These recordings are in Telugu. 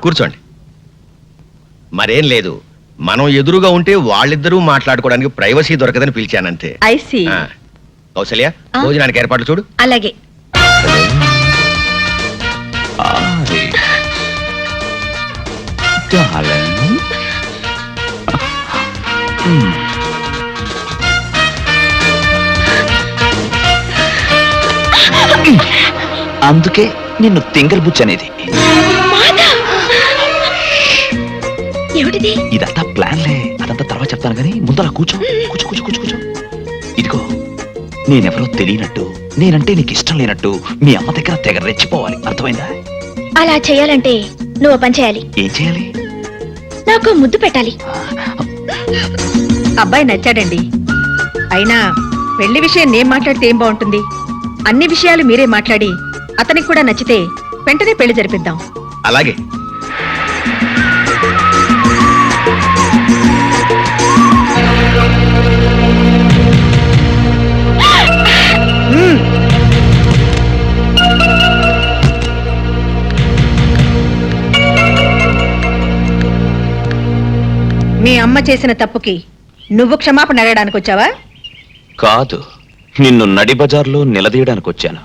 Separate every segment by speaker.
Speaker 1: కూర్చోండి. మరేం లేదు, మనం ఎదురుగా ఉంటే వాళ్ళిద్దరూ మాట్లాడుకోవడానికి ప్రైవసీ దొరకదని పిలిచానంతే.
Speaker 2: I see.
Speaker 1: కౌసల్య, భోజనానికి ఏర్పాట్లు చూడు.
Speaker 2: అలాగే.
Speaker 3: అందుకే నిన్ను తింగల్ బుచ్చి అనేది. ఇదంతా ప్లాన్లే, అదంతా తర్వాత చెప్తాను కానీ ముందర కూర్చో కూర్చో కూర్చో కూర్చో కూర్చో. ఇదిగో, నేనెవరో తెలియనట్టు, నేనంటే నీకు ఇష్టం లేనట్టు మీ అమ్మ దగ్గర తెగ రెచ్చిపోవాలి, అర్థమైందా?
Speaker 4: అలా చేయాలంటే నువ్వు పని చేయాలి.
Speaker 3: ఏం చేయాలి?
Speaker 4: నాకు ముద్దు పెట్టాలి.
Speaker 2: అబ్బాయి నచ్చాడండి. అయినా పెళ్లి విషయం నేను మాట్లాడితే ఏం బాగుంటుంది? అన్ని విషయాలు మీరే మాట్లాడి అతనికి కూడా నచ్చితే వెంటనే పెళ్లి జరిపిద్దాం.
Speaker 1: అలాగే.
Speaker 2: మీ అమ్మ చేసిన తప్పుకి నువ్వు క్షమాపణ అడగడానికి వచ్చావా?
Speaker 3: కాదు, నిన్ను నడి బజార్లో నిలదీయడానికి వచ్చాను.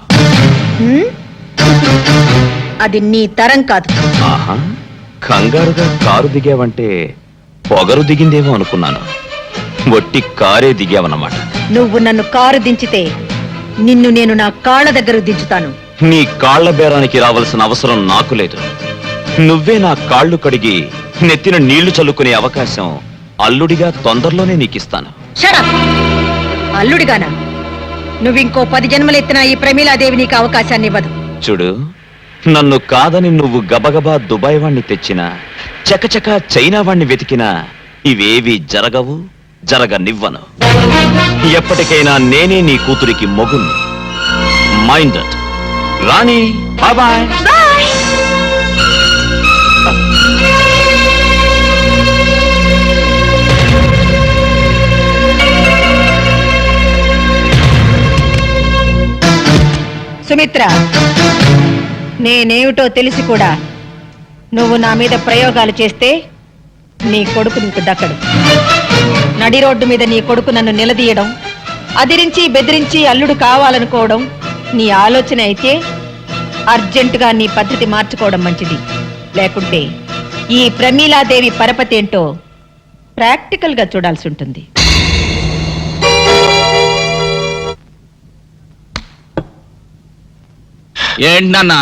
Speaker 2: అది నీ తరం కాదు.
Speaker 3: ఆహా, కంగారుగా కారు దిగావంటే పొగరు దిగిందేమో అనుకున్నాను. వట్టి కారే దిగావన్నమాట.
Speaker 2: నువ్వు నన్ను కారు దించితే నిన్ను నేను నా కాళ్ళ దగ్గర దించుతాను.
Speaker 3: నీ కాళ్ల బేరానికి రావాల్సిన అవసరం నాకు లేదు. నువ్వే నా కాళ్ళు కడిగి నెత్తిన నీళ్లు చల్లుకునే అవకాశం అల్లుడిగా తొందరలోనే నీకిస్తాను.
Speaker 2: అల్లుడిగానా? నువ్వింకో 10 జన్మలెత్తినా ఈ ప్రమీలాదేవి నీకు అవకాశాన్ని ఇవ్వదు.
Speaker 3: చూడు, నన్ను కాదని నువ్వు గబగబా దుబాయ్ వాణ్ణి తెచ్చినా, చకచక చైనా వాణ్ణి వెతికినా ఇవేవి జరగవు, జరగనివ్వను. ఎప్పటికైనా నేనే నీ కూతురికి మొగుణ్ణి. Mind it. Rani, bye.
Speaker 2: Sumitra, నేనేమిటో తెలిసి కూడా నువ్వు నా మీద ప్రయోగాలు చేస్తే నీ కొడుకు నీకు దక్కడు. నడి రోడ్డు మీద నీ కొడుకు నన్ను నిలదీయడం, అదిరించి బెదిరించి అల్లుడు కావాలనుకోవడం నీ ఆలోచన అయితే అర్జెంటుగా నీ పద్ధతి మార్చుకోవడం మంచిది. లేకుంటే ఈ ప్రమీలాదేవి పరపతి ఏంటో ప్రాక్టికల్ గా చూడాల్సి ఉంటుంది.
Speaker 5: ఏంటన్నా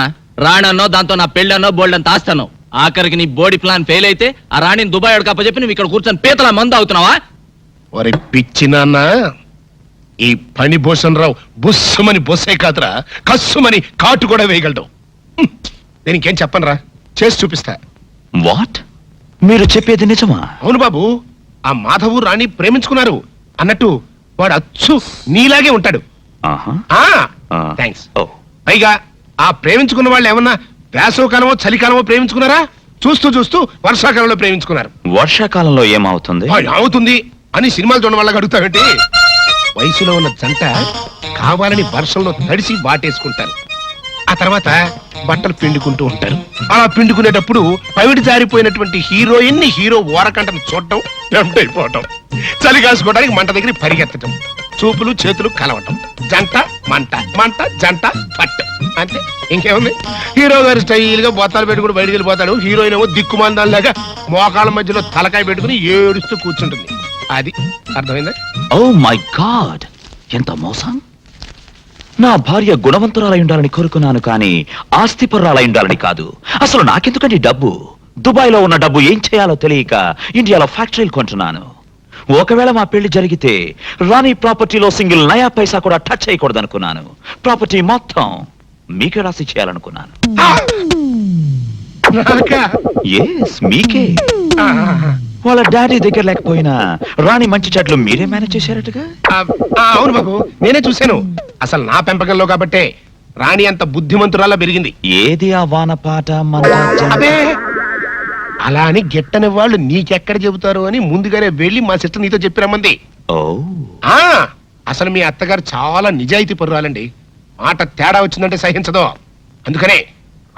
Speaker 5: రాణన్నో దాంతో నా పెళ్ళన్నో బోల్డంత ఆస్తాను. ఆఖరికి నీ బోడీ ప్లాన్ ఫెయిల్ అయితే ఆ రాణిని దుబాయ్ అడకప్పచెప్పి నువ్వు ఇక్కడ కూర్చొని పీతల మందు అవుతున్నావా?
Speaker 6: ఒరే పిచ్చి నాన్న, ఈ పని భూషణ్ రావు బుస్సుమని బొస్సే కాదురా, కస్సుమని కాటు కూడా వేయగలడు. దీనికేం చెప్పనరా, చేసి చూపిస్తా.
Speaker 3: వాట్? మీరు చెప్పేది నిజమా?
Speaker 6: అవును బాబు, ఆ మాధవు రాణి ప్రేమించుకున్నారు అన్నట్టు వాడు అచ్చు నీలాగే ఉంటాడు. థ్యాంక్స్. పైగా ఆ ప్రేమించుకున్న వాళ్ళు ఏమన్నా వేసవకాలమో చలికాలమో ప్రేమించుకున్నారా? చూస్తూ చూస్తూ వర్షాకాలంలో ప్రేమించుకున్నారు.
Speaker 3: వర్షాకాలంలో ఏమవుతుంది?
Speaker 6: అవుతుంది అని సినిమాలు చూడడం వల్ల అడుగుతావేంటి? వయసులో ఉన్న జంట కావాలని వర్షంలో తడిసి వాటేసుకుంటారు. ఆ తర్వాత బట్టలు పిండుకుంటూ ఉంటారు. అలా పిండుకునేటప్పుడు పవిడి జారిపోయినటువంటి హీరోయిన్ ని హీరో ఓరకంటను చూడటం, టెంప్ట్ అయిపోవటం, చలి కాసుకోవడానికి మంట దగ్గర పరిగెత్తటం, చూపులు చేతులు కలవటం, జంట మంట, మంట జంట పట్టు. అంతే, ఇంకేముంది? హీరో గారు స్టైల్ గా బొత్తాలు పెట్టుకుని బయటికి వెళ్ళిపోతాడు. హీరోయిన్ ఏమో దిక్కుమందాలాగా మోకాళ్ళ మధ్యలో తలకాయ పెట్టుకుని ఏడుస్తూ కూర్చుంటుంది. అది అర్థమైందా?
Speaker 3: ఓ మై గాడ్, ఎంత మోసం! నా భార్య గుణవంతురాలై ఉండాలని కోరుకున్నాను, కానీ ఆస్తిపరురాలై ఉండాలని కాదు. అసలు నాకెందుకండి డబ్బు? దుబాయ్లో ఉన్న డబ్బు ఏం చేయాలో తెలియక ఇండియాలో ఫ్యాక్టరీలు కొంటున్నాను. ఒకవేళ మా పెళ్లి జరిగితే రాణి ప్రాపర్టీలో సింగిల్ నయా పైసా కూడా టచ్ చేయకూడదు అనుకున్నాను. ప్రాపర్టీ మొత్తం మీకే రాసి చేయాలనుకున్నాను. మీకే. వాళ్ళ డాడీ దగ్గర లేకపోయినా రాణి మంచి చెట్లు మీరే మేనేజ్ చేశారట్టుగా.
Speaker 6: అవును బాబు, నేనే చూశాను. అసలు నా పెంపకంలో కాబట్టే రాణి అంత బుద్ధిమంతురాలా పెరిగింది.
Speaker 3: ఏది ఆ వానపాట
Speaker 6: అలా అని గిట్టని వాళ్ళు నీకెక్కడ చెబుతారు అని ముందుగానే వెళ్ళి మా సిస్టర్ నీతో చెప్పిరమ్మంది. అసలు మీ అత్తగారు చాలా నిజాయితీ పరురాలండి. మాట తేడా వచ్చిందంటే సహించదు. అందుకనే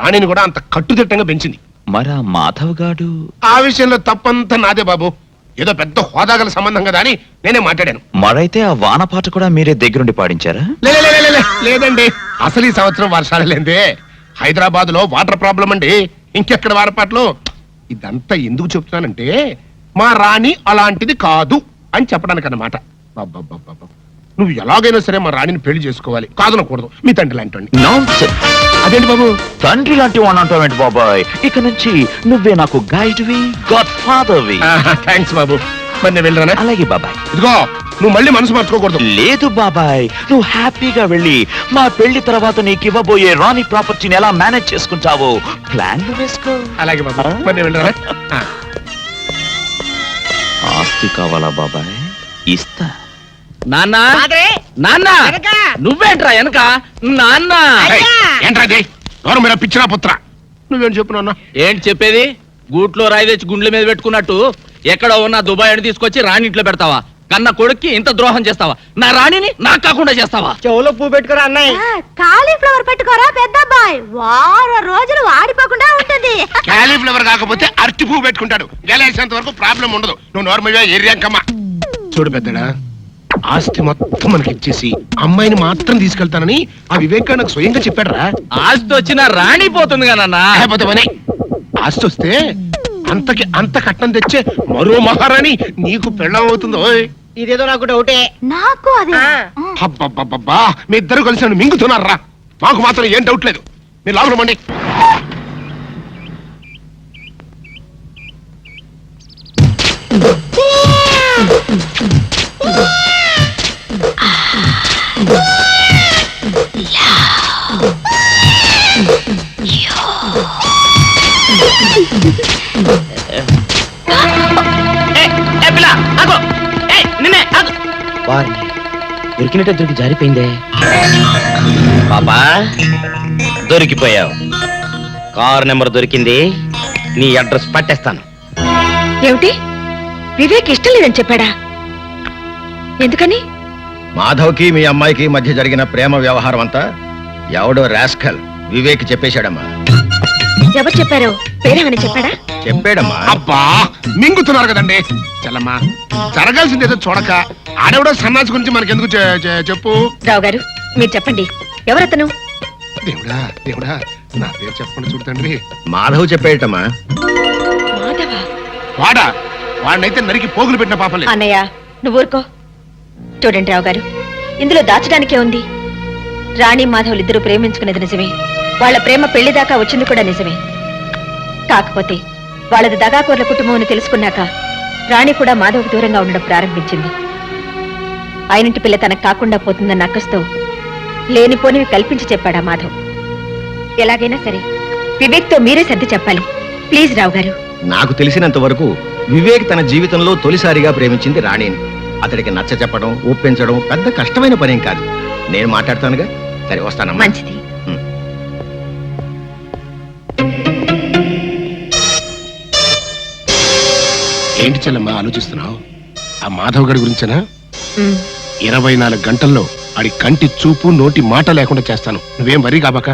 Speaker 6: రాణిని కూడా అంత కట్టుదిట్టంగా పెంచింది.
Speaker 3: మరా మాధవ్ గాడు
Speaker 6: ఆ విషయంలో తప్పంతా నాదే బాబు. ఏదో పెద్ద హోదాగల సంబంధం కదా అని నేనే మాట్లాడాను.
Speaker 3: మరైతే ఆ వానపాట కూడా మీరే దగ్గరుండి పాడించారా?
Speaker 6: లేదండి, అసలు ఈ సంవత్సరం వర్షాలు లేదే. హైదరాబాద్ లో వాటర్ ప్రాబ్లం అండి. ఇంకెక్కడ వారపాట్లు. ఇదంతా ఎందుకు చెప్తున్నానంటే మా రాణి అలాంటిది కాదు అని చెప్పడానికి అన్నమాట. అబ్బబ్బబ్బబ్బ. నువ్వు ఎలాగైనా సరే మా రాణిని పెళ్లి చేసుకోవాలి, కాదనకూడదు. మీ తండ్రి లాంటి.
Speaker 3: Nonsense.
Speaker 6: అదేంటి బాబు?
Speaker 3: తండ్రి లాంటి వాడిని అంటావేంటి బాబాయ్? ఇక నుంచి నువ్వే నాకు గైడ్వి, గాడ్ ఫాదర్వి.
Speaker 6: థ్యాంక్స్ బాబు. మరి నేను వెళ్ళరానా?
Speaker 3: అలాగే బాబాయ్.
Speaker 6: ఇదిగో, నువ్వు మళ్ళీ మనసు మార్చుకోకూడదు.
Speaker 3: లేదు బాబాయ్, నువ్వు హ్యాపీగా వెళ్ళి మా పెళ్లి తర్వాత నీకు ఇవ్వబోయే రాణి ప్రాపర్టీని ఎలా మేనేజ్ చేసుకుంటావో ప్లాన్లు వేసుకో.
Speaker 6: అలాగే బాబు. మరి నేను వెళ్ళరానా?
Speaker 3: ఆస్తి కావాలా బాబాయ్? ఇస్తా.
Speaker 5: నాన్న నాన్న నువ్వేంట్రా వెనక నాన్న?
Speaker 6: ఏంట్రా ఇది? ఎవరు మీరు పిచ్చినా పుత్ర? నువ్వేం చెప్పు నాన్న?
Speaker 5: ఏంటి చెప్పేది? గూట్లో రాయి తెచ్చి గుండెల మీద పెట్టుకున్నట్టు ఎక్కడో ఉన్న దుబాయ్ అని తీసుకొచ్చి రాణి ఇంట్లో పెడతావా? కన్న కొడుక్కి ఇంత ద్రోహం చేస్తావా? నా రాణిని నాకు కాకుండా చేస్తావా?
Speaker 7: చెవులో పువ్వు పెట్టుకోరా అన్నయ్య.
Speaker 8: కాలీఫ్లవర్ పెట్టుకోరా పెద్దబ్బాయి, వారం రోజులు వాడిపోకుండా ఉంటుంది.
Speaker 6: క్యాలీఫ్లవర్ కాకపోతే అరటి పువ్వు పెట్టుకుంటాడు. గెలేసేంత వరకు ప్రాబ్లం ఉండదు. నువ్వు నార్మల్గా ఏరియాకమ్మా. చూడు పెద్దడా, ఆస్తి మొత్తం మనకి ఇచ్చేసి అమ్మాయిని మాత్రం తీసుకెళ్తానని ఆ వివేక్ నాకు స్వయంగా చెప్పాడురా.
Speaker 5: ఆస్తి వచ్చిన రాణి పోతుంది కదా.
Speaker 6: లేకపోతే ఆస్తి వస్తే అంతకి అంత కట్నం తెచ్చే మరో మహారాణి నీకు పెళ్ళం అవుతుందో.
Speaker 7: ఇదేదో నాకు డౌటే.
Speaker 8: నాకు అదే.
Speaker 6: అబ్బబ్బబ్బబ్బా, మీ ఇద్దరు కలిసి నన్ను మింగుతున్నారా? మాకు మాత్రం ఏం డౌట్ లేదు. మీరు లోపల మండి.
Speaker 7: దొరికినట్టు దొరికి జారిపోయిందే.
Speaker 9: పాపా, దొరికిపోయావు. కారు నెంబర్ దొరికింది. నీ అడ్రస్ పట్టేస్తాను.
Speaker 4: ఏమిటి? వివేక్ ఇష్టం లేదని చెప్పాడా? ఎందుకని?
Speaker 1: మాధవ్కి మీ అమ్మాయికి మధ్య జరిగిన ప్రేమ వ్యవహారం అంతా ఎవడో రాస్కల్ వివేక్ చెప్పేశాడమ్మా.
Speaker 4: ఎవరు చెప్పారో పేరేమని చెప్పాడా?
Speaker 1: చెప్పాడమ్మా.
Speaker 6: అబ్బా, మింగుతున్నారు కదండి. చల్లమ్మా, జరగాల్సిందేదో చూడక ఆడెవడో సన్నాసి గురించి మనకెందుకు చెప్పు.
Speaker 4: రావు గారు, మీరు చెప్పండి, ఎవరతను?
Speaker 6: దేవుడా దేవుడా, నా పేరు చెప్పండి చూడండి.
Speaker 1: మాధవ్ చెప్పేటమ్మా.
Speaker 4: మాధవా?
Speaker 6: వాడా? వాడినైతే నరికి పోగులు పెట్టిన పాపం లేదు.
Speaker 4: అన్నయ్య, నువ్వు ఊరుకో. చూడండి రావు గారు, ఇందులో దాచడానికే ఉంది. రాణి మాధవులు ఇద్దరు ప్రేమించుకునేది నిజమే. వాళ్ళ ప్రేమ పెళ్లి దాకా వచ్చింది కూడా నిజమే. కాకపోతే వాళ్ళది దగాకోర్ల కుటుంబం అని తెలుసుకున్నాక రాణి కూడా మాధవ్కు దూరంగా ఉండడం ప్రారంభించింది. ఆయనింటి పిల్ల తనకు కాకుండా పోతుందన్న అక్కస్తో లేనిపోనివి కల్పించి చెప్పాడా మాధవ్. ఎలాగైనా సరే వివేక్తో మీరే సర్ది చెప్పాలి. ప్లీజ్ రావు గారు.
Speaker 1: నాకు తెలిసినంత వరకు వివేక్ తన జీవితంలో తొలిసారిగా ప్రేమించింది రాణిని. అతడికి నచ్చ చెప్పడం, ఒప్పించడం పెద్ద కష్టమైన పనేం కాదు. నేను మాట్లాడతానుగా. సరే, వస్తానమ్మా.
Speaker 4: మంచిది.
Speaker 6: ఏంటి చెల్లమ్మా ఆలోచిస్తున్నావు? ఆ మాధవ్ గడి గురించేనా?
Speaker 4: ఉమ్.
Speaker 6: 24 గంటల్లో ఆడి కంటి చూపు నోటి మాట లేకుండా చేస్తాను. నువ్వేం వరీ కాబక.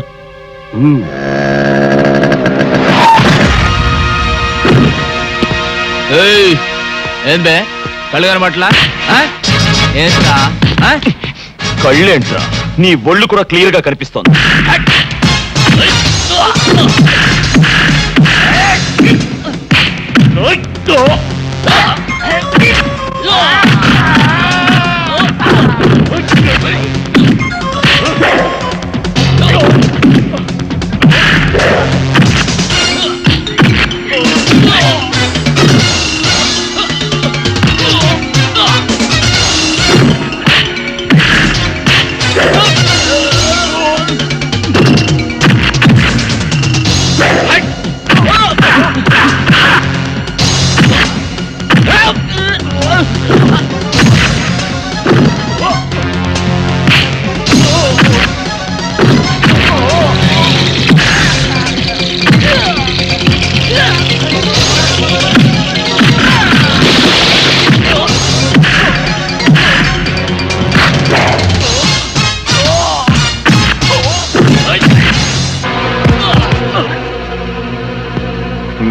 Speaker 5: ఏం బే, కళ్ళు కనబట్లా? ఏంటా
Speaker 3: కళ్ళేంట్రా, నీ ఒళ్ళు కూడా క్లియర్ గా కనిపిస్తోంది.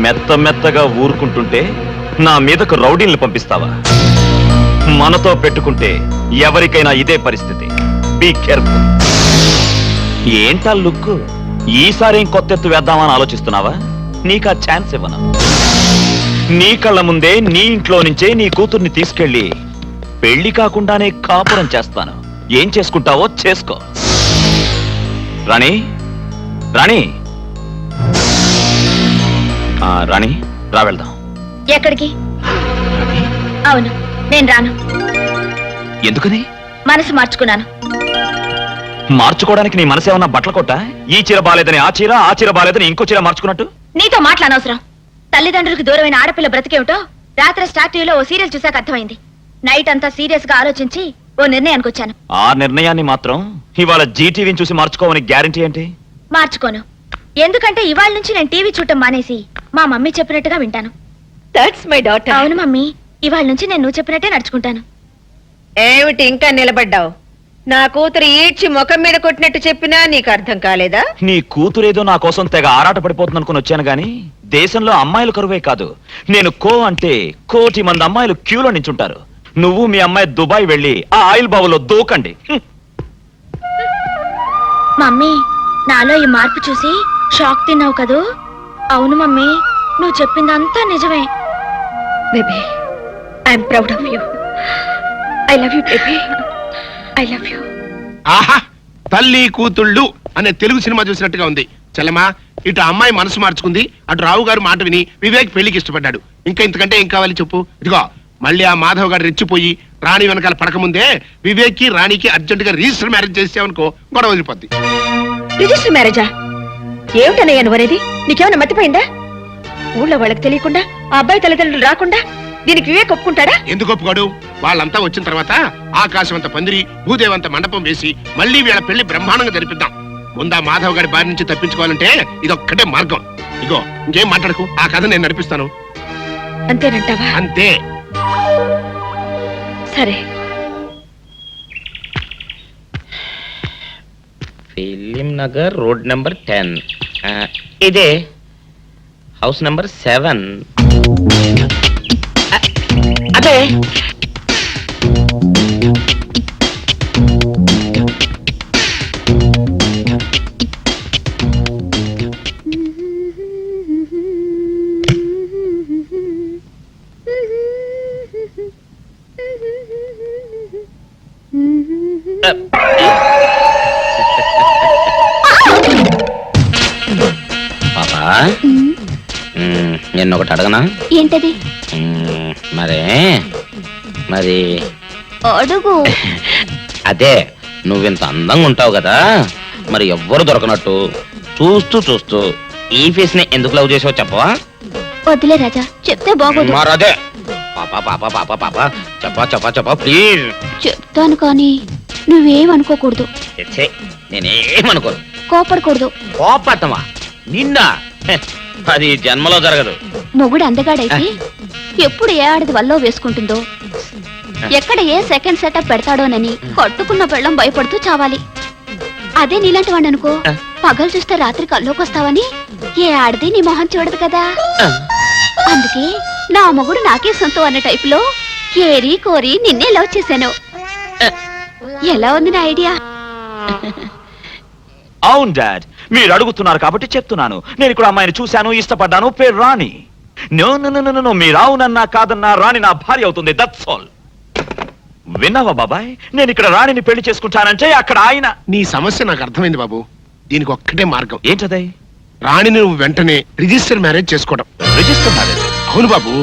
Speaker 3: మెత్తగా ఊరుకుంటుంటే నా మీదకు రౌడీల్ని పంపిస్తావా? మనతో పెట్టుకుంటే ఎవరికైనా ఇదే పరిస్థితి. Be careful. ఏంటా లుక్? ఈసారి కొత్త ఎత్తు వేద్దామని ఆలోచిస్తున్నావా? నీకా ఛాన్స్ ఇవ్వను. నీ కళ్ళ ముందే నీ ఇంట్లో నుంచే నీ కూతుర్ని తీసుకెళ్ళి పెళ్లి కాకుండానే కాపురం చేస్తాను. ఏం చేసుకుంటావో చేసుకో. రాణి, రాణి, రాణి, రా వెళ్దాం.
Speaker 4: ఎక్కడికి? అవును, నేను రాను.
Speaker 3: ఎందుకని?
Speaker 4: మనసు మార్చుకున్నాను.
Speaker 3: మార్చుకోవడానికి నీ మనసు ఏమన్నా బట్టల కొట్ట? ఈ చీర బాలేదని ఆ చీర బాలేదని ఇంకో చీర మార్చుకున్నట్టు?
Speaker 4: నీతో మాట్లాడనవసరం. తల్లిదండ్రులకు దూరమైన ఆడపిల్ల బ్రతికేమిటో రాత్రి స్టార్ టీవీలో ఓ సీరియల్ చూసాక అర్థమైంది. నైట్ అంతా సీరియస్ గా ఆలోచించి ఓ నిర్ణయానికి వచ్చాను.
Speaker 3: ఆ నిర్ణయాన్ని మాత్రం ఇవాళ జీటీవీని చూసి మార్చుకోవని గ్యారంటీ ఏంటి?
Speaker 4: మార్చుకోను. ఎందుకంటే ఇవాళ నుంచి నేను టీవీ చూడటం మానేసి మా మమ్మీ చెప్పినట్టుగా వింటాను.
Speaker 2: That's my daughter.
Speaker 4: అవును మమ్మీ, ఇవాళ నుంచి నేను నువ్వు చెప్పినట్టే నడుచుకుంటాను.
Speaker 2: ఏమిటి ఇంకా నిలబడ్డావు? నా కూతురు ఈడ్చి ముఖం మీద కొట్టినట్టు చెప్పినా నీకు అర్థం కాలేదా?
Speaker 3: నీ కూతురేదో నా కోసం తెగ ఆరాట పడిపోతుంది అనుకుని వచ్చాను గాని దేశంలో అమ్మాయిలు కరువే కాదు. నేను అంటే 1,00,00,000 మంది అమ్మాయిలు క్యూలో నించుంటారు. నువ్వు మీ అమ్మాయి దుబాయ్ వెళ్ళి ఆ ఆయిల్ బావులో దూకండి.
Speaker 4: మమ్మీ, నాలో ఈ మార్పు చూసి షాక్ తిన్నావు కదూ? అవును మమ్మీ, నువ్వు చెప్పిందంతా నిజమే.
Speaker 2: Baby, I'm proud of you. I love you baby. I love you.
Speaker 6: ఆహా, తల్లి కూతుళ్ళు అనే తెలుగు సినిమా చూసినట్టుగా ఉంది. చెల్లమా, ఇటు అమ్మాయి మనసు మార్చుకుంది, అటు రావు గారు మాట విని వివేక్ పెళ్లికి ఇష్టపడ్డాడు. ఇంకా ఇంతకంటే ఏం కావాలి చెప్పు? ఇదిగో మళ్ళీ ఆ మాధవ్ గారు రెచ్చిపోయి రాణి వెనకాల పడకముందే వివేక్ కి రాణికి అర్జెంట్ గా రిజిస్టర్ మ్యారేజ్ చేసావనుకో గొడవ వదిలిపోద్ది.
Speaker 2: రిజిస్టర్ మ్యారేజా? ఏమిటనయ్యా నువ్వనేది? నీకేమైనా మతిపోయిందా? ఊళ్ళో వాళ్ళకి తెలియకుండా ఆ అబ్బాయి తల్లిదండ్రులు రాకుండా దీనికి వివేక్ ఒప్పుకుంటాడా?
Speaker 6: ఎందుకు ఒప్పుకోడు? వాళ్ళంతా వచ్చిన తర్వాత ఆకాశం అంత పందిరి, భూదేవంత మండపం వేసి మళ్ళీ వీళ్ళ పెళ్లి బ్రహ్మాండంగా జరిపిద్దాం. ముందా మాధవ్ గారి బారి నుంచి తప్పించుకోవాలంటే ఇదొక్కటే మార్గం. ఇగో ఇంకేం మాట్లాడకు, ఆ కథ నేను నడిపిస్తాను.
Speaker 2: అంతేనంటావా?
Speaker 6: అంతే.
Speaker 2: సరే.
Speaker 9: Film Nagar, road number 10. ఇదే హౌస్ నెంబర్ 7. అదే పాపా, నిన్నొకటి అడగనా?
Speaker 4: ఏంటది?
Speaker 9: మరి
Speaker 4: అడుగు.
Speaker 9: అదే, నువ్వింత అందంగా ఉంటావు కదా, మరి ఎవ్వరు దొరకనట్టు చూస్తూ ఈ ఫేస్ ని ఎందుకు లవ్ చేసావు చెప్పవా?
Speaker 4: వద్దులే రాజా, చెప్తే బాగోదు.
Speaker 9: మరదే పాపా పాపా పాపా పాపా చెప్పా ప్లీజ్.
Speaker 4: చెప్తాను కానీ నువ్వేమనుకోకూడదు.
Speaker 9: నేనేమనుకోను.
Speaker 4: కోపడకూడదు.
Speaker 9: కోపడతావా? నిన్న అది జన్మలో జరగదు.
Speaker 4: మొగుడు అందగాడైతే ఎప్పుడు ఏ ఆడది వల్లో వేసుకుంటుందో, ఎక్కడ ఏ సెకండ్ సెటప్ పెడతాడోనని కట్టుకున్న పెళ్ళం భయపడుతూ చావాలి. అదే నీలాంటి వాడిని అనుకో, పగలు చూస్తే రాత్రి కల్లోకొస్తావని ఏ ఆడది నీ మొహం చూడదు కదా. అందుకే నా మొగుడు నాకే సొంతం అన్న టైప్ లో ఏరి కోరి నిన్నే లవ్ చేశాను. ఎలా ఉంది నా ఐడియా?
Speaker 3: అవును డాడ్, మీరు అడుగుతున్నారు కాబట్టి చెప్తున్నాను. నేను ఇక్కడ అమ్మాయిని చూశాను, ఇష్టపడ్డాను, పేరు రాణి. నో, మీరు అవునన్నా కాదన్నా రాణి నా భార్య అవుతుంది. That's all. విన్నావా బాబాయ్? నేను ఇక్కడ రాణిని పెళ్లి చేసుకుంటానంటే అక్కడ ఆయన.
Speaker 6: నీ సమస్య నాకు అర్థమైంది బాబు. దీనికి ఒక్కటే మార్గం.
Speaker 3: ఏంటది?
Speaker 6: రాణిని నువ్వు వెంటనే రిజిస్టర్ మ్యారేజ్ చేసుకోవడం.
Speaker 3: Register marriage?
Speaker 6: అవును బాబు.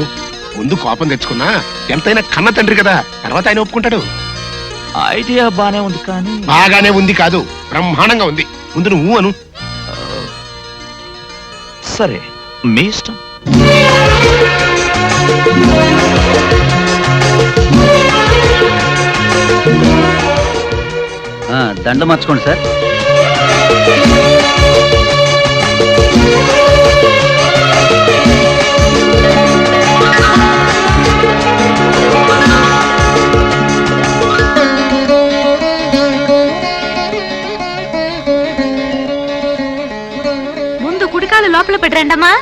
Speaker 6: ముందు కోపం తెచ్చుకున్నా ఎంతైనా కన్న తండ్రి కదా, తర్వాత ఆయన ఒప్పుకుంటాడు.
Speaker 3: ఐడియా బానే ఉంది కానీ.
Speaker 6: బాగానే ఉంది కాదు, బ్రహ్మాండంగా ఉంది. ముందు నువ్వు అను.
Speaker 3: సరే, మీ ఇష్టం.
Speaker 7: దండ మార్చుకోండి సార్.
Speaker 8: ముందు కుడికాలు లోపల పెట్టరండమ్మా.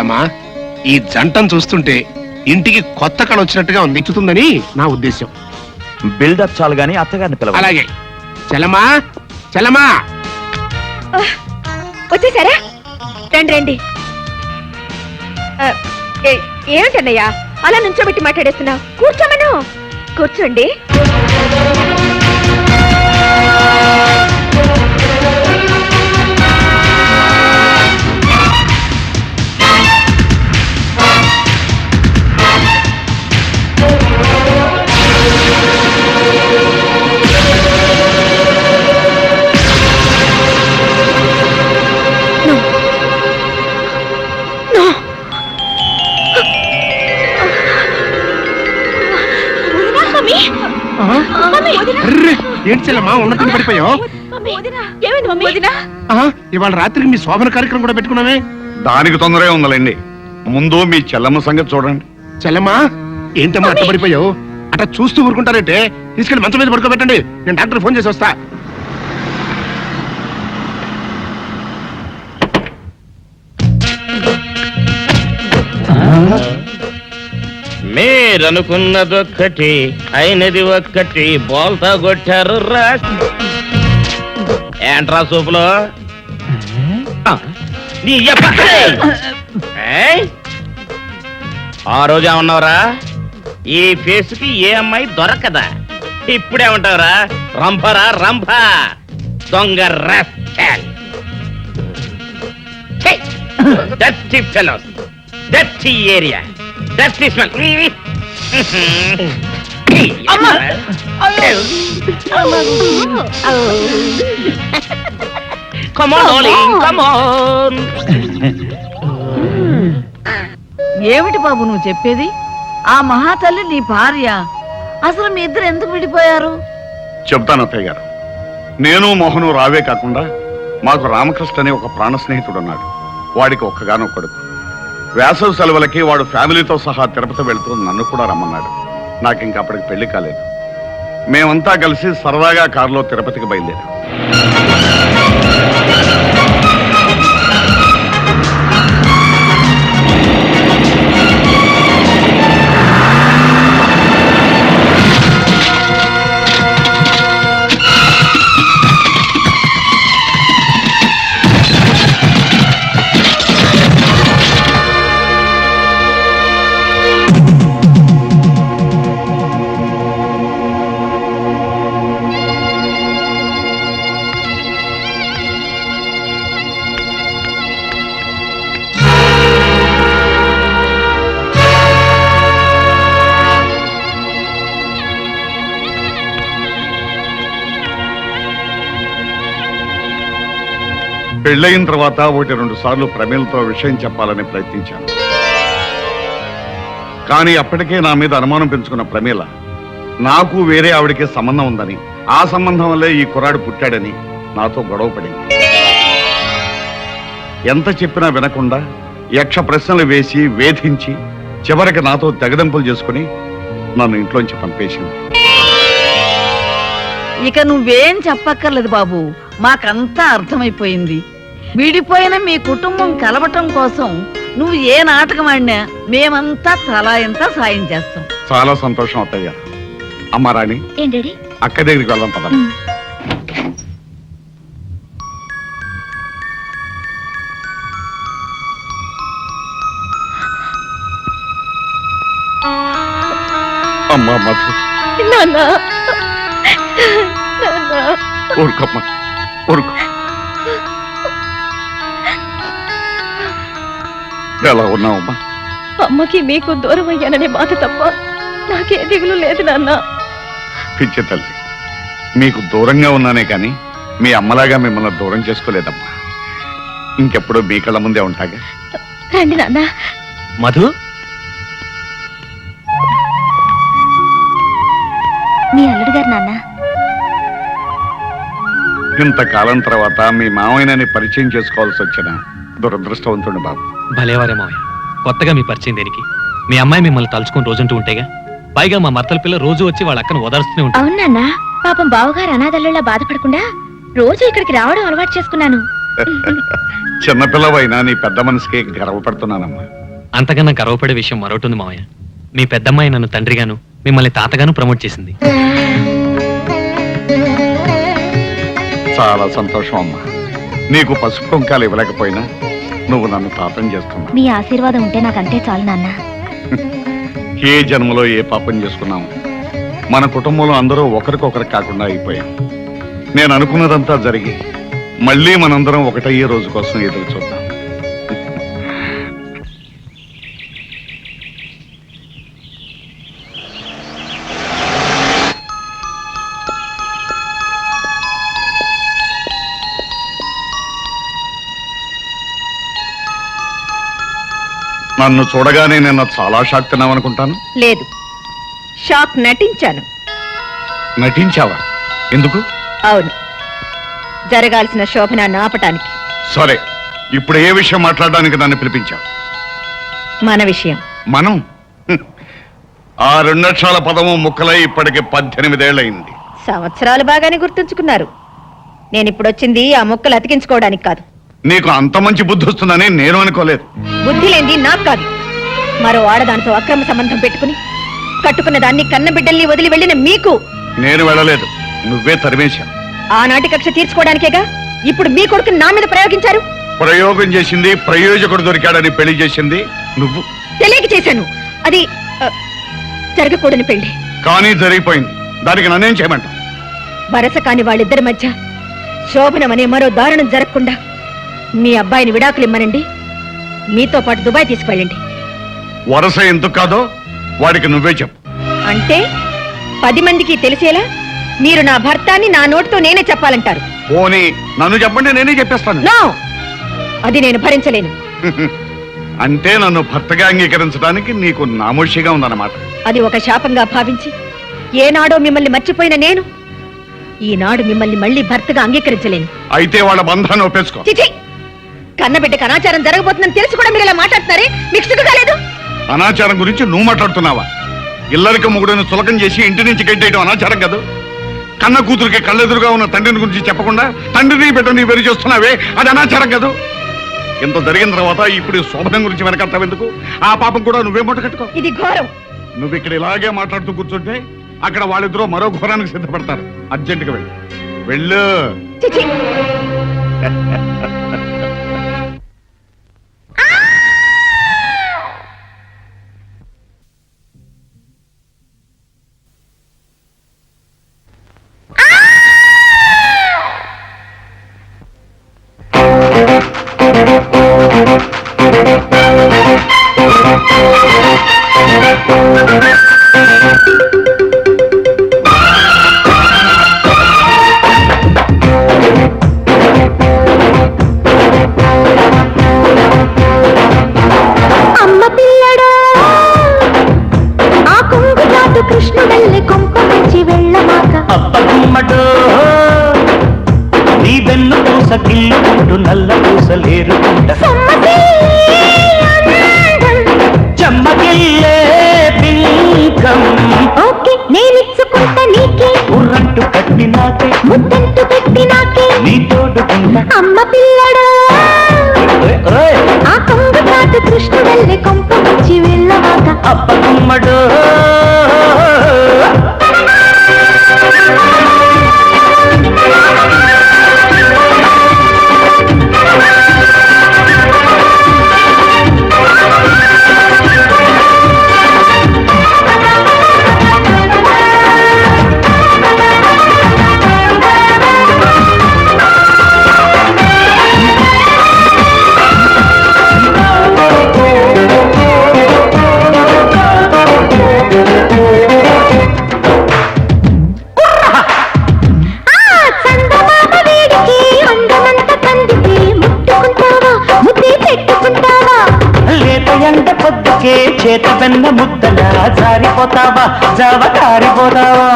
Speaker 6: చలమా ఈ జంటను చూస్తుంటే ఇంటికి కొత్త కళ వచ్చినట్టుగా ఉంది ఇచ్చుతుందని నా ఉద్దేశం.
Speaker 3: బిల్డప్ చాలు గాని అత్తగారిని పిలవ.
Speaker 6: అలాగే చలమా చలమా
Speaker 4: వచ్చేసారా? రండి రండి. ఏమిటన్నయ్యా అలా నుంచోబెట్టి మాట్లాడేస్తున్నావు? కూర్చోమను. కూర్చోండి.
Speaker 6: అర్రే, ఏంటి చలమా ఉన్నట్టు పడిపోయావు? ఇవాళ రాత్రికి మీ శోభన కార్యక్రమం కూడా పెట్టుకున్నామే.
Speaker 10: దానికి తొందరగా ఉందండి. ముందు మీ చెల్లమ్మ సంగతి చూడండి.
Speaker 6: చలమా ఏంటమ్మా అట్ట పడిపోయావు? అట్లా చూస్తూ ఊరుకుంటారంటే తీసుకెళ్ళి మంచం మీద పడుకోబెట్టండి, నేను డాక్టర్ ఫోన్ చేసి వస్తా.
Speaker 9: మీరనుకున్నదొక్కటి అయినది ఒక్కటి బోల్తా కొట్టారు రా. ఏంట్రా సూపులో నీ యబ్బ. ఏయ్! ఆ రోజు ఏమన్నావురా? ఈ ఫేస్ కి ఏ అమ్మాయి దొరకదా? ఇప్పుడేమంటావురా? రంభరా రంభ దొంగ rascal. Dirty fellows, dirty area, dirty smell. Come on, darling, come on.
Speaker 2: ఏమిటి బాబు నువ్వు చెప్పేది? ఆ మహాతల్లి నీ భార్య. అసలు మీ ఇద్దరు ఎందుకు విడిపోయారు?
Speaker 10: చెప్తాను అత్తయ్య గారు. నేను మోహను రావే కాకుండా మాకు రామకృష్ణ అనే ఒక ప్రాణ స్నేహితుడు ఉన్నాడు. వాడికి ఒక్కగానో కొడుకు. వేసవి సెలవులకి వాడు ఫ్యామిలీతో సహా తిరుపతి వెళ్తూ నన్ను కూడా రమ్మన్నాడు. నాకు ఇంకా అప్పటికి పెళ్లి కాలేదు. మేమంతా కలిసి సరదాగా కారులో తిరుపతికి బయలుదేరాం. పెళ్ళయిన తర్వాత 1-2 సార్లు ప్రమీలతో విషయం చెప్పాలని ప్రయత్నించాను. కానీ అప్పటికే నా మీద అనుమానం పెంచుకున్న ప్రమీల నాకు వేరే ఆవిడకి సంబంధం ఉందని, ఆ సంబంధం వల్లే ఈ కుర్రాడు పుట్టాడని నాతో గొడవ పడింది. ఎంత చెప్పినా వినకుండా యక్ష ప్రశ్నలు వేసి వేధించి చివరికి నాతో తెగదెంపులు చేసుకుని నన్ను ఇంట్లోంచి పంపేసింది.
Speaker 2: ఇక నువ్వేం చెప్పక్కర్లేదు బాబు, మాకంతా అర్థమైపోయింది. విడిపోయిన మీ కుటుంబం కలవటం కోసం నువ్వు ఏ నాటకం ఆడినా మేమంతా తలా ఎంత సాయం చేస్తాం.
Speaker 10: చాలా సంతోషం అత్తయ్య. అమ్మా రాణి,
Speaker 4: ఏంటి
Speaker 10: అక్క దగ్గరికి వెళ్దాం పద. అమ్మా మధు, ఊరుకోమ్మా, ఊరుకో. ఎలా ఉన్నావమ్మా?
Speaker 4: అమ్మకి మీకు దూరం అయ్యాననే బాధ తప్ప నాకే దిగులు లేదు నాన్న.
Speaker 10: పిచ్చి తల్లి, మీకు దూరంగా ఉన్నానే కానీ మీ అమ్మలాగా మిమ్మల్ని దూరం చేసుకోలేదమ్మా. ఇంకెప్పుడు మీ కళ్ళ ముందే ఉంటాగా.
Speaker 4: రండి నాన్న.
Speaker 5: మధు,
Speaker 4: మీ అల్లుడు గారు నాన్న.
Speaker 10: ఇంతకాలం తర్వాత మీ మావయ్యనని పరిచయం చేసుకోవాల్సి వచ్చిన దురదృష్టవంతుడు బాబు.
Speaker 5: భలేవారే మావయ్య, కొత్తగా మీ పరిచయం దేనికి? మీ అమ్మాయి మిమ్మల్ని తలుచుకుని రోజంటూ ఉంటేగా. పైగా మా మర్తల పిల్ల రోజు వచ్చి వాళ్ళ అక్కను ఓదార్స్తూనే ఉంటుంది.
Speaker 4: అవునన్నా, పాపం బావగారు అనాథల్లా బాధపడకుండా రోజు ఇక్కడికి రావడం అలవాటు చేసుకున్నాను.
Speaker 10: చిన్నపిల్లవైనా నీ పెద్ద మనసుకి గర్వపడుతున్నానమ్మా.
Speaker 11: అంతకన్నా గర్వపడే విషయం మరొకటి ఉంది మావయ్య. మీ పెద్దమ్మాయి నన్ను తండ్రిగాను మిమ్మల్ని తాతగాను ప్రమోట్ చేసింది.
Speaker 10: చాలా సంతోషం అమ్మా. నీకు పసుపు కుంకాలు ఇవ్వలేకపోయినా నువ్వు నన్ను తాతం చేస్తున్నావు.
Speaker 8: మీ ఆశీర్వాదం ఉంటే నాకంతే చాలు నాన్న.
Speaker 10: ఏ జన్మలో ఏ పాపం చేసుకున్నాము, మన కుటుంబంలో అందరూ ఒకరికొకరు కాకుండా అయిపోయాం. నేను అనుకున్నదంతా జరిగి మళ్ళీ మనందరం ఒకటయ్యే రోజు కోసం ఎదురు చూద్దాం. నన్ను చూడగానే నిన్న చాలా షాక్ తిన్నావనుకుంటాను.
Speaker 2: లేదు, షాక్ నటించాను.
Speaker 10: నటించావా? ఎందుకు?
Speaker 2: అవును, జరగాల్సిన శోభనాన్ని ఆపటానికి.
Speaker 10: సరే, ఇప్పుడు ఏ విషయం మాట్లాడడానికి నన్ను పిలిపించావు?
Speaker 2: మన విషయం.
Speaker 10: మనం ఆ 2 అక్షరాల పదము ముక్కలై ఇప్పటికి 18 ఏళ్ళయింది.
Speaker 2: సంవత్సరాలు బాగానే గుర్తుంచుకున్నారు. నేను ఇప్పుడు వచ్చింది ఆ ముక్కలు అతికించుకోవడానికి కాదు.
Speaker 10: నీకు అంత మంచి బుద్ధి వస్తుందని నేను అనుకోలేదు.
Speaker 2: బుద్ధి లేనిది నాకు కాదు, మరో ఆడదానితో అక్రమ సంబంధం పెట్టుకుని కట్టుకున్న దాన్ని కన్న బిడ్డల్ని వదిలి వెళ్ళిన మీకు.
Speaker 10: నేను వెళ్ళలేదు, నువ్వే తరిమేశావు.
Speaker 2: ఆనాటి కక్ష తీర్చుకోవడానికేగా ఇప్పుడు మీ కొడుకుని నా మీద ప్రయోగించారు.
Speaker 10: ప్రయోగం చేసింది, ప్రయోజకుడు దొరికాడని పెళ్లి చేసింది నువ్వు.
Speaker 2: తెలియక చేశాను. అది జరగకూడని పెళ్లి.
Speaker 10: కానీ జరిగిపోయింది. దానికి నన్నేం చేయమంటావు?
Speaker 2: వరస కాని వాళ్ళిద్దరి మధ్య శోభనమనే మరో దారుణం జరగకుండా మీ అబ్బాయిని విడాకులు ఇమ్మనండి, మీతో పాటు దుబాయ్ తీసుకువెళ్ళండి.
Speaker 10: వరస ఎందుకు కాదో వాడికి నువ్వే చెప్పు.
Speaker 2: అంటే 10 మందికి తెలిసేలా మీరు నా భర్తాన్ని నా నోటితో నేనే చెప్పాలంటారు.
Speaker 10: పోనీ నన్ను చెప్పండి, నేనే చెప్పేస్తాను.
Speaker 2: నో, అది నేను భరించలేను.
Speaker 10: అంటే నన్ను భర్తగా అంగీకరించడానికి నీకు నామోషిగా ఉందన్నమాట.
Speaker 2: అది ఒక శాపంగా భావించి ఏనాడో మిమ్మల్ని మర్చిపోయిన నేను ఈనాడు మిమ్మల్ని మళ్ళీ భర్తగా అంగీకరించలేను.
Speaker 10: అయితే వాళ్ళ బంధాన్ని ఒప్పేసుకో.
Speaker 2: చిచి, కన్నబిడ్డకు అనాచారం జరగబోతుందని తెలిసి కూడా మీరు ఇలా మాట్లాడుతున్నారే, మీకు సిగ్గు కాలేదు?
Speaker 10: అనాచారం గురించి నువ్వు మాట్లాడుతున్నావా? ఇల్లరికి మొగుడును చులకం చేసి ఇంటి నుంచి గడ్డేయడం అనాచారం కాదు. కన్న కూతురికి కళ్ళెదురుగా ఉన్న తండ్రిని గురించి చెప్పకుండా తండ్రిని బిడ్డని వేరు చేస్తున్నావే, అది అనాచారం కాదు. ఇంత జరిగిన తర్వాత ఇప్పుడు శోభనం గురించి వెనకడతావెందుకు? ఆ పాపం కూడా నువ్వే మూట కట్టుకో.
Speaker 2: ఇది ఘోరం.
Speaker 10: నువ్వు ఇక్కడ ఇలాగే మాట్లాడుతూ కూర్చుంటే అక్కడ వాళ్ళిద్దరూ మరో ఘోరానికి సిద్ధపడతారు. అర్జెంటుగా వెళ్ళు, వెళ్ళు.
Speaker 2: చిచి,
Speaker 8: కృష్ణుడల్లి కొంప మంచి వెళ్ళమాక.
Speaker 12: అప్పగుమ్మటో నీ వెన్ను పూస కిల్లుకుంటూ నల్ల పూసలేరుకుంట చెమ్మకిల్లే పింకం.
Speaker 8: ఓకే, నేనిచ్చుకుంటా నీకే.
Speaker 12: ఉర్రంటు కట్టినాకే,
Speaker 8: ముద్దంటు పెట్టినాకే
Speaker 12: నీ తోడుకుంటా.
Speaker 8: అమ్మ పిల్లడా ఆ కొంగు చాటు కృష్ణుడల్లి కొంప మంచి వెళ్ళమాక.
Speaker 12: అప్పగుమ్మటో చేత వెన్న ముద్దలా జారిపోతావా, జావకారిపోతావా.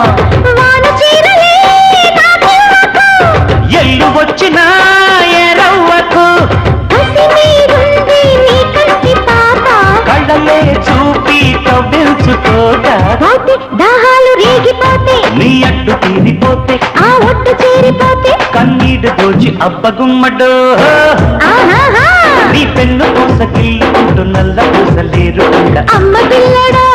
Speaker 12: ఎల్లు వచ్చినా ఎరవ్వకు, కళ్ళలే చూపి కవ్వించుకోక.
Speaker 8: దాహాలు రేగిపోతే
Speaker 12: నీ అట్టు తీరిపో తీరిపోతే
Speaker 8: ఆ ఒట్టు చేరిపోతే
Speaker 12: కన్నీడు దోచి అబ్బగుమ్మడు
Speaker 8: ఆహాహా,
Speaker 12: నీ పెన్ను పూసకిల్లుకుంటూ నల్ల పూసలేరు
Speaker 8: అమ్మ పిల్లడా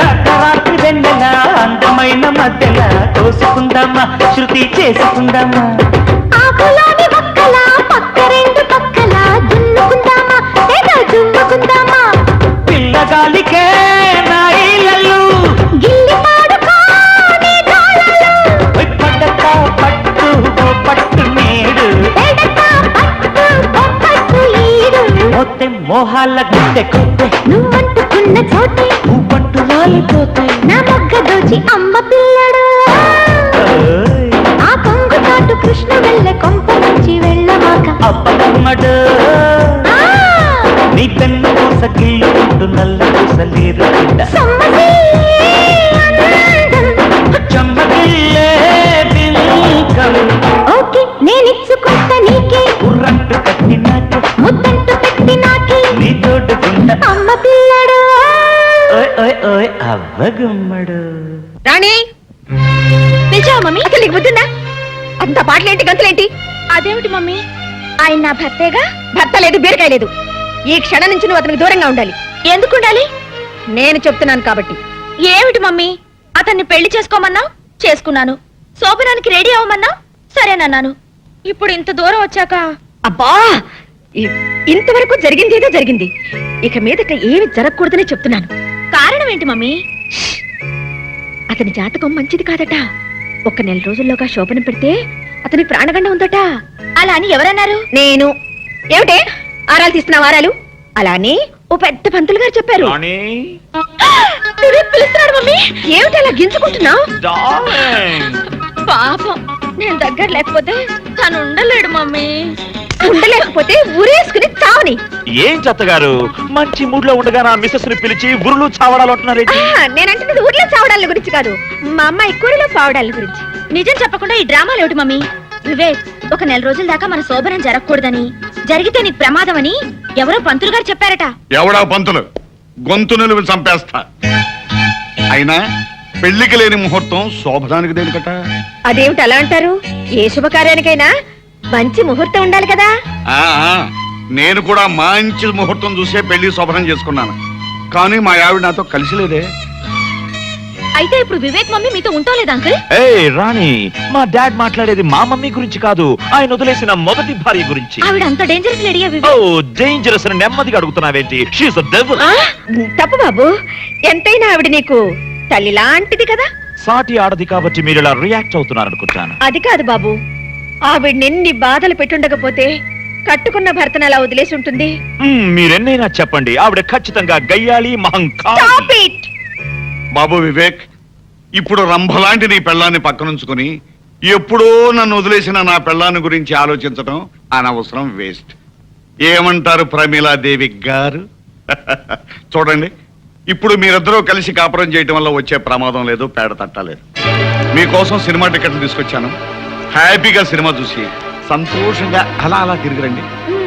Speaker 12: అర్ధరాత్రి వెన్నెల అందమైన మధ్యల తోసుకుందామా శృతి చేసుకుందామా
Speaker 8: ఆకులోని మొక్కల పక్క రెండు పక్కల దున్నుకుందామా లేదా దున్నుకుందామా
Speaker 12: పిల్లగాలికే నా ఇళ్ళలు
Speaker 8: గిల్లి పాడుకోని దోళలు
Speaker 12: పడక పట్టు పట్టు నేడు
Speaker 8: ఎడక పట్టు పట్టు ఈడు
Speaker 12: మొత్తం మోహాల గుండె కొట్టే
Speaker 8: నువ్వంటుకున్న చోటే
Speaker 12: పట్టు లాలిపోతే
Speaker 8: నా మొగ్గ దోచి అమ్మ పిల్లడు ఆ కొంగు చాటు కృష్ణ వెళ్ళ కొంప నుంచి వెళ్ళమాక
Speaker 12: అబ్బమ్మడు
Speaker 8: ఆ,
Speaker 12: నీ పెన్ను పూసకిల్లుకుంటూ నల్ల పూసలేరు
Speaker 8: సమ్మసి అందం.
Speaker 12: చెమ్మగిల్లే బింకం
Speaker 8: ఓకే నేనిచ్చుకుంటా నీకే
Speaker 12: ఉర్రంటు కట్టినట్టు
Speaker 8: ముద్దంటు పెట్టి నాకే
Speaker 12: నీ తోడుకుంట
Speaker 8: అమ్మ పిల్లడు
Speaker 12: ఓయ్ ఓయ్ ఓయ్ అవ్వగుమ్మడు
Speaker 2: రాణి
Speaker 4: పిలిచావా మమ్మీ?
Speaker 2: అసలు నీకు బుద్ధిందా? అంత పాటలేంటి గంతులేంటి?
Speaker 4: అదేమిటి మమ్మీ, ఆయన నా భర్తేగా.
Speaker 2: భర్త లేదు బీరకాయ లేదు. ఈ క్షణం నుంచి నువ్వు అతనికి దూరంగా ఉండాలి.
Speaker 4: ఎందుకు ఉండాలి?
Speaker 2: నేను చెప్తున్నాను కాబట్టి.
Speaker 4: ఏమిటి మమ్మీ, అతన్ని పెళ్లి చేసుకోమన్నావు, చేసుకున్నాను. శోభనానికి రెడీ అవ్వమన్నా సరేనన్నాను. ఇప్పుడు ఇంత దూరం వచ్చాక
Speaker 2: అబ్బా, ఇంతవరకు జరిగింది ఏదో జరిగింది. ఇక మీదట ఏమి జరగకూడదని చెప్తున్నాను.
Speaker 4: కారణం ఏంటి మమ్మీ?
Speaker 2: అతని జాతకం మంచిది కాదట. 1 నెల రోజుల్లోగా శోభనం పెడితే అతని ప్రాణగండం ఉందట.
Speaker 4: అలా అని ఎవరన్నారు?
Speaker 2: నేను. ఏమిటే ఆరాలు తీస్తున్నావు? ఆరాలు అలా అని ఓ పెద్ద పంతులు గారు చెప్పారు.
Speaker 4: నువ్వే పిలుస్తున్నాడు మమ్మీ.
Speaker 2: ఏమిటి అలా గింజుకుంటున్నావు?
Speaker 4: పాపం, నేను దగ్గర లేకపోతే తను ఉండలేడు మమ్మీ.
Speaker 2: ఉండలేకపోతే ఊరేసుకుని చావని.
Speaker 3: ఏం చెత్తగారు, మంచి మూడ్ లో ఉండగా నా మిస్సెస్ ని పిలిచి ఉరులు చావడాలు అంటున్నారేంటి?
Speaker 2: నేనంటున్నది ఊర్లో చావడాల గురించి కాదు, మా అమ్మాయి కూరలో చావడాల గురించి.
Speaker 4: నిజం చెప్పకుండా ఈ డ్రామాలు ఏమిటి మమ్మీ? వివేక్, 1 నెల రోజుల దాకా మన శోభనం జరగకూడదని, జరిగితే నీకు ప్రమాదం అని ఎవరో పంతులు గారు చెప్పారట.
Speaker 10: ఎవడా పంతులు? గొంతు నిలువు చంపేస్తా. అయినా పెళ్లికి లేని ముహూర్తం శోభనానికి దేనికట?
Speaker 2: అదేమిటి అలా అంటారు? ఏ శుభకార్యానికైనా మంచి ముహూర్తం ఉండాలి కదా.
Speaker 10: ఆ, నేను కూడా మంచి ముహూర్తం చూసే పెళ్లి శోభనం చేసుకున్నాను. కానీ మా ఆవిడ నాతో కలిసి లేదే.
Speaker 4: అయితే ఇప్పుడు వివేక్ మమ్మీ మీతో ఉంటో లేదా అంకుల్?
Speaker 3: ఏయ్ రాణి, మా డాడ్ మాట్లాడేది మా మమ్మీ గురించి కాదు, ఆయన వదిలేసిన మొదటి భార్య గురించి.
Speaker 4: ఆవిడ అంత డేంజరస్ లేడీయా
Speaker 3: ఓ
Speaker 4: వివేక్?
Speaker 3: డేంజరస్ అని నెమ్మదిగా అడుగుతున్నావేంటి? షీఈస్ అ డెవిల్.
Speaker 2: తప్పు బాబు, ఎంతైనా ఆవిడ నీకు తల్లి లాంటిది కదా.
Speaker 3: సాటి ఆడది కాబట్టి మీరు ఇలా రియాక్ట్ అవుతున్నారు అనుకుంటాను.
Speaker 2: అది కాదు బాబు, ఆవిడ నిన్ని బాధలు పెట్టుండకపోతే కట్టుకున్న భర్తను అలా వదిలేసి ఉంటుంది.
Speaker 3: మీరెన్నైనా చెప్పండి, ఆవిడ ఖచ్చితంగా గయ్యాళి మహంకాళి.
Speaker 2: Stop it!
Speaker 10: బాబు వివేక్, ఇప్పుడు రంభలాంటి నీ పెళ్ళాన్ని పక్కనుంచుకుని ఎప్పుడో నన్ను వదిలేసిన నా పెళ్ళాన్ని గురించి ఆలోచించడం అనవసరం, వేస్ట్. ఏమంటారు ప్రమీలాదేవి గారు? చూడండి, ఇప్పుడు మీరిద్దరూ కలిసి కాపురం చేయటం వల్ల వచ్చే ప్రమాదం లేదు, పేడ తట్టలేదు. మీకోసం సినిమా టికెట్లు తీసుకొచ్చాను. హ్యాపీగా సినిమా చూసి సంతోషంగా అలా అలా తిరిగిరండి.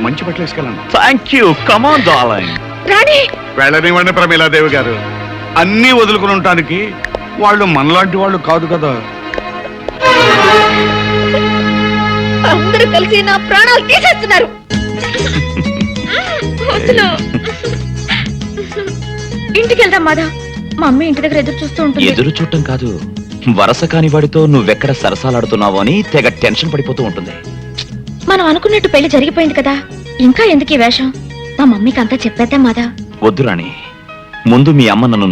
Speaker 10: మంచి బట్టలు వేసుకెళ్ళండి.
Speaker 3: Thank you. Come on darling.
Speaker 2: Rani,
Speaker 10: వెళ్ళనివ్వండి ప్రమీలాదేవి గారు. అన్నీ వదులుకుని ఉండటానికి వాళ్ళు మనలాంటి వాళ్ళు కాదు కదా.
Speaker 2: అందరూ కలిసి నా ప్రాణాలు తీసేస్తున్నారు.
Speaker 4: అసలు ఇంటికి వెళ్దాం మాధవ్. మా అమ్మ ఇంటి దగ్గర ఎదురు చూస్తూ ఉంటుంది.
Speaker 3: ఎదురు చూడటం కాదు, వరస కాని వాడితో నువ్వెక్కడ సరసాలాడుతున్నావో అని తెగ టెన్షన్ పడిపోతూ ఉంటుంది.
Speaker 4: మనం అనుకున్నట్టు పెళ్లి జరిగిపోయింది కదా, ఇంకా ఎందుకు ఈ వేషం? మా మమ్మీకి అంతా చెప్పేద్దాం మాధవ్.
Speaker 3: వద్దు రాణి, ముందు మీ అమ్మ నన్ను